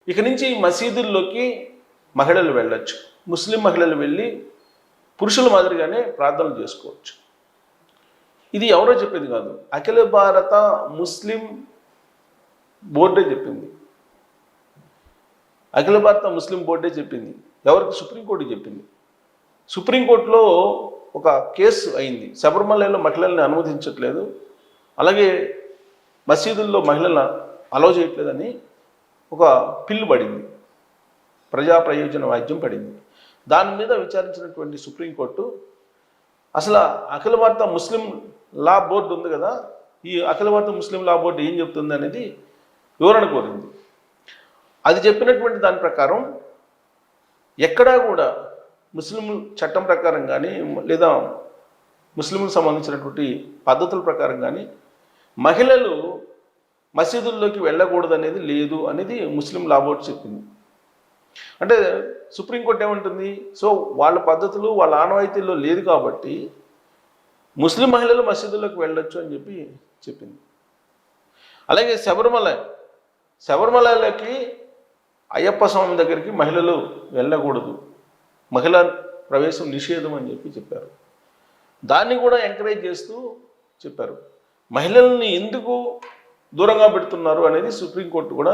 ఇక నుంచి మసీదుల్లోకి మహిళలు వెళ్ళొచ్చు. ముస్లిం మహిళలు వెళ్ళి పురుషుల మాదిరిగానే ప్రార్థనలు చేసుకోవచ్చు. ఇది ఎవరో చెప్పింది కాదు, అఖిల భారత ముస్లిం బోర్డే చెప్పింది. అఖిల భారత ముస్లిం బోర్డే చెప్పింది. ఎవరికి? సుప్రీంకోర్టుకి చెప్పింది. సుప్రీంకోర్టులో ఒక కేసు అయింది. శబరిమలలో మహిళల్ని అనుమతించట్లేదు, అలాగే మసీదుల్లో మహిళలను అలౌ చేయట్లేదని ఒక పిల్లు పడింది, ప్రజా ప్రయోజన వాద్యం పడింది. దాని మీద విచారించినటువంటి సుప్రీంకోర్టు అసలు అఖిల భారత ముస్లిం లా బోర్డు ఉంది కదా, ఈ అఖిల భారత ముస్లిం లా బోర్డు ఏం చెప్తుంది అనేది వివరణ కోరింది. అది చెప్పినటువంటి దాని ప్రకారం ఎక్కడా కూడా ముస్లిం చట్టం ప్రకారం కానీ లేదా ముస్లింలకు సంబంధించినటువంటి పద్ధతుల ప్రకారం కానీ మహిళలు మసీదుల్లోకి వెళ్ళకూడదు అనేది లేదు అనేది ముస్లిం లా బోర్డు చెప్పింది. అంటే సుప్రీంకోర్టు ఏమంటుంది, సో వాళ్ళ పద్ధతులు వాళ్ళ ఆనవాయితీల్లో లేదు కాబట్టి ముస్లిం మహిళలు మసీదుల్లోకి వెళ్ళొచ్చు అని చెప్పి చెప్పింది. అలాగే శబరిమలకి అయ్యప్ప స్వామి దగ్గరికి మహిళలు వెళ్ళకూడదు, మహిళా ప్రవేశం నిషేధం అని చెప్పి చెప్పారు. దాన్ని కూడా ఎంకరేజ్ చేస్తూ చెప్పారు. మహిళల్ని ఎందుకు దూరంగా పెడుతున్నారు అనేది సుప్రీంకోర్టు కూడా